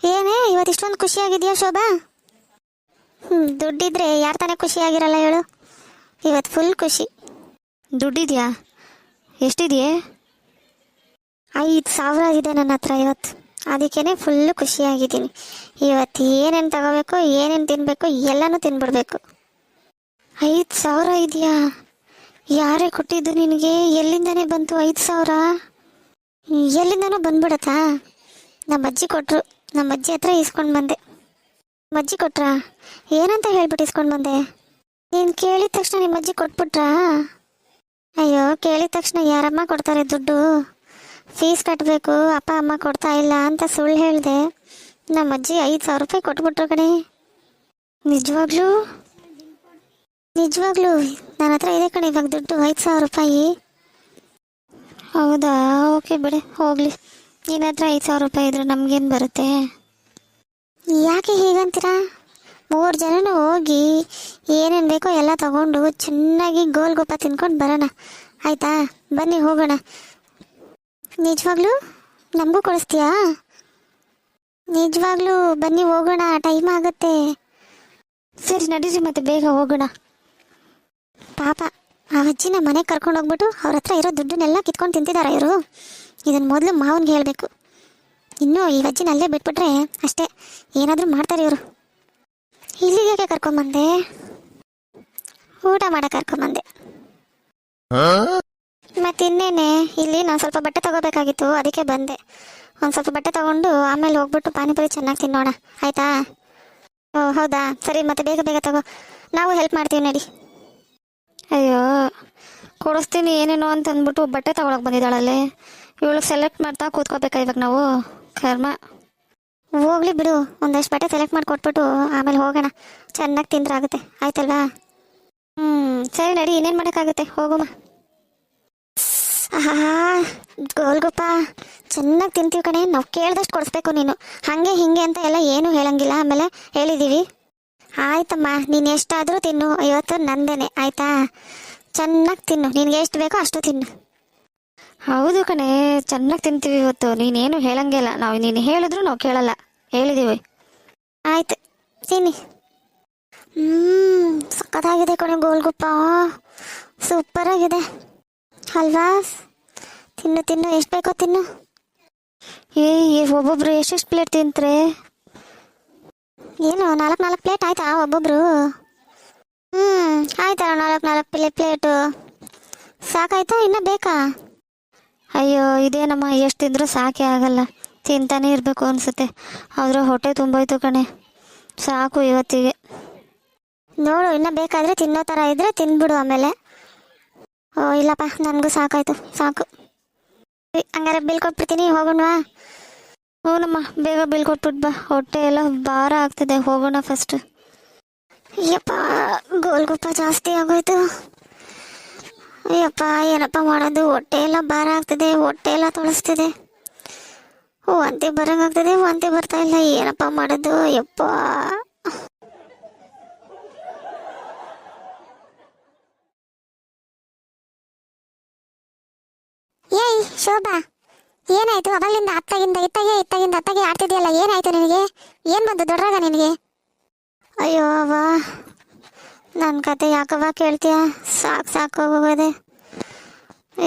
ಏನೇ ಇವತ್ತು ಇಷ್ಟೊಂದು ಖುಷಿಯಾಗಿದೆಯಾ ಶೋಭಾ? ದುಡ್ಡಿದ್ರೆ ಯಾರು ತಾನೇ ಖುಷಿಯಾಗಿರಲ್ಲ ಹೇಳು. ಇವತ್ತು ಫುಲ್ ಖುಷಿ. ದುಡ್ಡಿದೆಯಾ? ಎಷ್ಟಿದೆಯೇ? 5,000 ಇದೆ ನನ್ನ ಹತ್ರ ಇವತ್ತು. ಅದಕ್ಕೇ ಫುಲ್ಲು ಖುಷಿಯಾಗಿದ್ದೀನಿ. ಇವತ್ತು ಏನೇನು ತಗೋಬೇಕು, ಏನೇನು ತಿನ್ನಬೇಕು ಎಲ್ಲನೂ ತಿನ್ಬಿಡ್ಬೇಕು. 5,000 ಇದೆಯಾ? ಯಾರೇ ಕೊಟ್ಟಿದ್ದು ನಿನಗೆ? ಎಲ್ಲಿಂದನೇ ಬಂತು 5,000? ಎಲ್ಲಿಂದನೂ ಬಂದ್ಬಿಡತ್ತಾ? ನಮ್ಮ ಅಜ್ಜಿ ಕೊಟ್ಟರು. ನಮ್ಮ ಅಜ್ಜಿ ಹತ್ರ ಇಸ್ಕೊಂಡು ಬಂದೆ. ನಮ್ಮ ಅಜ್ಜಿ ಕೊಟ್ರಾ? ಏನಂತ ಹೇಳ್ಬಿಟ್ಟು ಇಸ್ಕೊಂಡು ಬಂದೆ? ನೀನು ಕೇಳಿದ ತಕ್ಷಣ ನಿಮ್ಮ ಅಜ್ಜಿ ಕೊಟ್ಬಿಟ್ರಾ? ಅಯ್ಯೋ, ಕೇಳಿದ ತಕ್ಷಣ ಯಾರಮ್ಮ ಕೊಡ್ತಾರೆ ದುಡ್ಡು? ಫೀಸ್ ಕಟ್ಟಬೇಕು, ಅಪ್ಪ ಅಮ್ಮ ಕೊಡ್ತಾ ಇಲ್ಲ ಅಂತ ಸುಳ್ಳು ಹೇಳಿದೆ. ನಮ್ಮ ಅಜ್ಜಿ 5,000 ರೂಪಾಯಿ ಕೊಟ್ಬಿಟ್ರು ಕಣೆ. ನಿಜವಾಗ್ಲೂ ನಿಜವಾಗ್ಲೂ ನನ್ನ ಹತ್ರ ಇದೆ ಕಣೆ ಇವಾಗ ದುಡ್ಡು 5,000 ರೂಪಾಯಿ. ಹೌದಾ? ಓಕೆ ಬಿಡೆ, ಹೋಗಲಿ. ನಿನ್ನ ಹತ್ರ 5,000 ರೂಪಾಯಿ ಇದ್ರೆ ನಮಗೇನು ಬರುತ್ತೆ? ಯಾಕೆ ಹೀಗಂತೀರಾ? 3 ಜನನು ಹೋಗಿ ಏನೇನು ಬೇಕೋ ಎಲ್ಲ ತಗೊಂಡು ಚೆನ್ನಾಗಿ ಗೋಲ್ಗೊಪ್ಪ ತಿನ್ಕೊಂಡು ಬರೋಣ, ಆಯಿತಾ? ಬನ್ನಿ ಹೋಗೋಣ. ನಿಜವಾಗ್ಲೂ ನಮಗೂ ಕೊಡಿಸ್ತೀಯಾ? ನಿಜವಾಗ್ಲೂ ಬನ್ನಿ ಹೋಗೋಣ, ಟೈಮ್ ಆಗುತ್ತೆ. ಸರಿ ನಡೀರಿ, ಮತ್ತೆ ಬೇಗ ಹೋಗೋಣ. ಪಾಪ ಆ ಅಜ್ಜಿನ ಮನೆಗೆ ಕರ್ಕೊಂಡು ಹೋಗ್ಬಿಟ್ಟು ಅವ್ರ ಹತ್ರ ಇರೋ ದುಡ್ಡನ್ನೆಲ್ಲ ಕಿತ್ಕೊಂಡು ತಿಂತಿದ್ದಾರೆ ಇವರು. ಇದನ್ನು ಮೊದಲು ಮಾವನಿಗೆ ಹೇಳಬೇಕು. ಇನ್ನೂ ಈ ಅಜ್ಜಿನ ಅಲ್ಲೇ ಬಿಟ್ಬಿಟ್ರೆ ಅಷ್ಟೇ, ಏನಾದರೂ ಮಾಡ್ತಾರೆ ಇವರು. ಇಲ್ಲಿಗೆ ಕರ್ಕೊಂಬಂದೆ, ಊಟ ಮಾಡಕ್ಕೆ ಕರ್ಕೊಂಬಂದೆ. ಮತ್ತಿನ್ನೇನೆ, ಇಲ್ಲಿ ನಾನು ಸ್ವಲ್ಪ ಬಟ್ಟೆ ತಗೋಬೇಕಾಗಿತ್ತು, ಅದಕ್ಕೆ ಬಂದೆ. ಒಂದು ಸ್ವಲ್ಪ ಬಟ್ಟೆ ತಗೊಂಡು ಆಮೇಲೆ ಹೋಗ್ಬಿಟ್ಟು ಪಾನಿಪುರಿ ಚೆನ್ನಾಗಿ ತಿನ್ನೋಣ, ಆಯಿತಾ? ಓ ಹೌದಾ, ಸರಿ, ಮತ್ತೆ ಬೇಗ ಬೇಗ ತಗೋ, ನಾವು ಹೆಲ್ಪ್ ಮಾಡ್ತೀವಿ ನಡಿ. ಅಯ್ಯೋ, ಕೊಡಿಸ್ತೀನಿ ಏನೇನೋ ಅಂತ ಅಂದ್ಬಿಟ್ಟು ಬಟ್ಟೆ ತಗೊಳಕ್ಕೆ ಬಂದಿದ್ದಾಳಲ್ಲೇ. ಇವಳು ಸೆಲೆಕ್ಟ್ ಮಾಡ್ತಾ ಕೂತ್ಕೋಬೇಕಾ ಇವಾಗ ನಾವು? ಕರ್ಮ. ಹೋಗ್ಲಿ ಬಿಡು, ಒಂದಷ್ಟು ಬಟ್ಟೆ ಸೆಲೆಕ್ಟ್ ಮಾಡಿ ಕೊಟ್ಬಿಟ್ಟು ಆಮೇಲೆ ಹೋಗೋಣ. ಚೆನ್ನಾಗಿ ತಿಂದ್ರೆ ಆಗುತ್ತೆ, ಆಯ್ತಲ್ವಾ? ಸರಿ ನಡಿ, ಇನ್ನೇನು ಮಾಡೋಕ್ಕಾಗುತ್ತೆ, ಹೋಗೋಮ್ಮ. ಗೋಲ್ಗೊಪ್ಪ ಚೆನ್ನಾಗಿ ತಿಂತೀವಿ ಕಣೆ. ನಾವು ಕೇಳ್ದಷ್ಟು ಕೊಡಿಸ್ಬೇಕು ನೀನು. ಹಾಗೆ ಹಿಂಗೆ ಅಂತ ಎಲ್ಲ ಏನೂ ಹೇಳಂಗಿಲ್ಲ, ಆಮೇಲೆ ಹೇಳಿದ್ದೀವಿ. ಆಯ್ತಮ್ಮ, ನೀನು ಎಷ್ಟಾದರೂ ತಿನ್ನು, ಇವತ್ತು ನಂದೇನೆ, ಆಯಿತಾ? ಚೆನ್ನಾಗಿ ತಿನ್ನು, ನಿನಗೆ ಎಷ್ಟು ಬೇಕೋ ಅಷ್ಟು ತಿನ್ನು. ಹೌದು ಕಣೆ, ಚೆನ್ನಾಗಿ ತಿಂತೀವಿ ಇವತ್ತು. ನೀನೇನು ಹೇಳಂಗಿಲ್ಲ, ನಾವು ನೀನು ಹೇಳಿದ್ರು ನಾವು ಕೇಳಲ್ಲ, ಹೇಳಿದ್ದೀವಿ. ಆಯ್ತು, ತಿನ್ನಿ. ಸಕ್ಕತ್ತಾಗಿದೆ ಕಣೆ ಗೋಲ್ಗೊಪ್ಪ, ಸೂಪರಾಗಿದೆ ಅಲ್ವಾ? ತಿನ್ನು ತಿನ್ನು, ಎಷ್ಟು ಬೇಕೋ ತಿನ್ನು. ಒಬ್ಬೊಬ್ರು ಎಷ್ಟೆಷ್ಟು ಪ್ಲೇಟ್ ತಿಂತಾರೆ? ಏನು 4 ಪ್ಲೇಟ್ ಆಯ್ತಾ ಒಬ್ಬೊಬ್ರು? ಆಯ್ತಲ್ಲ, 4 ಪ್ಲೇಟು ಸಾಕಾಯ್ತಾ? ಇನ್ನೂ ಬೇಕಾ? ಅಯ್ಯೋ ಇದೇನಮ್ಮ, ಎಷ್ಟು ತಿಂದರೂ ಸಾಕೇ ಆಗಲ್ಲ, ತಿಂತಾನೆ ಇರಬೇಕು ಅನಿಸುತ್ತೆ. ಆದರೆ ಹೊಟ್ಟೆ ತುಂಬೋಯ್ತು ಕಣೆ, ಸಾಕು ಇವತ್ತಿಗೆ. ನೋಡು, ಇನ್ನೂ ಬೇಕಾದರೆ ತಿನ್ನೋ ಥರ ಇದ್ದರೆ ತಿನ್ಬಿಡು ಆಮೇಲೆ. ಓ ಇಲ್ಲಪ್ಪ, ನನಗೂ ಸಾಕಾಯ್ತು, ಸಾಕು. ಹಂಗಾರೆ ಬಿಲ್ ಕೊಟ್ಬಿಡ್ತೀನಿ, ಹೋಗೋಣವಾ? ಹ್ಞೂನಮ್ಮ, ಬೇಗ ಬಿಲ್ ಕೊಟ್ಬಿಟ್ಟು ಬಾ, ಹೊಟ್ಟೆ ಎಲ್ಲ ಭಾರ ಆಗ್ತಿದೆ, ಹೋಗೋಣ ಫಸ್ಟ್. ಅಯ್ಯಪ್ಪ, ಗೋಲ್ಗೊಪ್ಪ ಜಾಸ್ತಿ ಆಗೋಯ್ತು. ಅಯ್ಯಪ್ಪ, ಏನಪ್ಪ ಮಾಡೋದು? ಹೊಟ್ಟೆ ಎಲ್ಲ ಭಾರ ಆಗ್ತಿದೆ, ಹೊಟ್ಟೆ ಎಲ್ಲ ತೊಳಸ್ತಿದೆ, ವಾಂತಿ ಬರೋಂಗಾಗ್ತಿದೆ, ವಾಂತಿ ಬರ್ತಾ ಇಲ್ಲ, ಏನಪ್ಪ ಮಾಡೋದು? ಅಯ್ಯಪ್ಪ. ಏಯ್ ಶೋಭಾ, ಏನಾಯ್ತು? ಅವಳಿಂದ ಅತ್ತಾಗೆ ಆಡ್ತಿದ್ಯಲ್ಲ, ಏನಾಯ್ತು ನಿನಗೆ? ಏನು ಬಂತು ದೊಡ್ಡರಾಗ ನಿನಗೆ? ಅಯ್ಯೋ ಅವ್ವ, ನನ್ನ ಕತೆ ಯಾಕವ್ವ ಕೇಳ್ತೀಯ? ಸಾಕು ಹೋಗೋದೆ.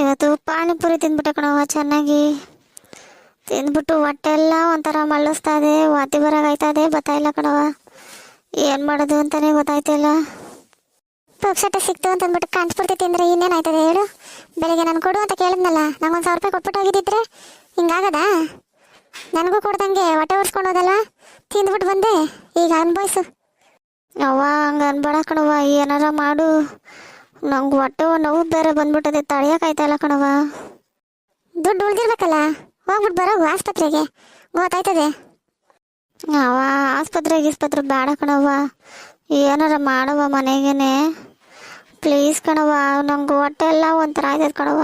ಇವತ್ತು ಪಾನಿಪುರಿ ತಿಂದ್ಬಿಟ್ಟೆ ಕಣವ್ವ, ಚೆನ್ನಾಗಿ ತಿಂದ್ಬಿಟ್ಟು ಹೊಟ್ಟೆ ಎಲ್ಲ ಒಂಥರ ಮಳ್ಳಿಸ್ತಾ ಇದೆ, ವಾಂತಿ ಬರೋಗಾಯ್ತದೆ, ಬರ್ತಾ ಇಲ್ಲ ಕಣವ್ವ. ಏನು ಮಾಡೋದು ಅಂತಲೇ ಗೊತ್ತಾಯ್ತಿಲ್ಲ. ಪುಕ್ಸಟ್ಟೆ ಸಿಕ್ತು ಅಂತ ಅಂದ್ಬಿಟ್ಟು ಕಾಣಿಸ್ಬಿಡ್ತಿ ತಿಂದರೆ ಇನ್ನೇನಾಯ್ತದೆ ಹೇಳು? ಬೆಳಿಗ್ಗೆ ನಾನು ಕೊಡು ಅಂತ ಕೇಳಿದ್ನಲ್ಲ, ನಂಗೆ 1,000 ರೂಪಾಯಿ ಕೊಟ್ಬಿಟ್ಟು ಹೋಗಿದ್ದಿದ್ರೆ ಹಿಂಗಾಗದಾ? ನನಗೂ ಕೊಡ್ದಂಗೆ ಹೊಟ್ಟೆ ಒರೆಸ್ಕೊಳೋದಲ್ಲ, ತಿಂದ್ಬಿಟ್ಟು ಬಂದೆ, ಈಗ ಅನ್ಭವಿಸು. ಅವ್ವ ಹಂಗೆ ಅನ್ಬೇಡ ಕಣವ್ವ, ಏನಾರ ಮಾಡು. ನಂಗೆ ಹೊಟ್ಟೆ ನೋವು ಬೇರೆ ಬಂದ್ಬಿಟ್ಟದೆ, ತಡೆಯೋಕ್ಕಾಯ್ತಾಯಿಲ್ಲ ಕಣವ್ವ. ದುಡ್ಡು ಉಳ್ದಿರ್ಬೇಕಲ್ಲ, ಹೋಗ್ಬಿಟ್ಟು ಬರೋಗು ಆಸ್ಪತ್ರೆಗೆ, ಗೊತ್ತಾಯ್ತದೆ. ಅವ್ವ ಆಸ್ಪತ್ರೆ ಬೇಡ ಕಣವ್ವ, ಏನಾರ ಮಾಡವ್ವ ಮನೆಗೇನೆ ಪ್ಲೀಸ್ ಕಣವ್ವ. ನಂಗೆ ಹೊಟ್ಟೆ ಎಲ್ಲ ಒಂಥರ ಆಯ್ತದೆ ಕಣವ್ವ.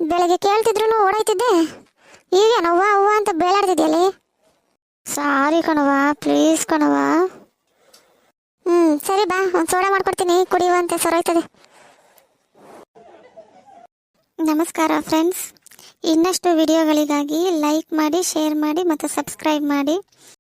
ಬೆಳಗ್ಗೆ ಕೇಳ್ತಿದ್ರು ಓಡಾಯ್ತಿದ್ದೆ, ಈಗ ಅವ್ವ ಅಂತ ಬೇಳಾಡ್ತಿದ್ಯಲ್ಲಿ. ಸಾರಿ ಕಣವ್ವ, ಪ್ಲೀಸ್ ಕಣವ್ವ. ಸರಿ ಬಾ, ಒಂದು ಸೋಡಾ ಮಾಡ್ಕೊಡ್ತೀನಿ, ಕುಡಿಯುವಂತೆ ಸರೋಯ್ತದೆ. ನಮಸ್ಕಾರ ಫ್ರೆಂಡ್ಸ್. ಇನ್ನಷ್ಟು ವಿಡಿಯೋಗಳಿಗಾಗಿ ಲೈಕ್ ಮಾಡಿ, ಶೇರ್ ಮಾಡಿ ಮತ್ತು ಸಬ್ಸ್ಕ್ರೈಬ್ ಮಾಡಿ.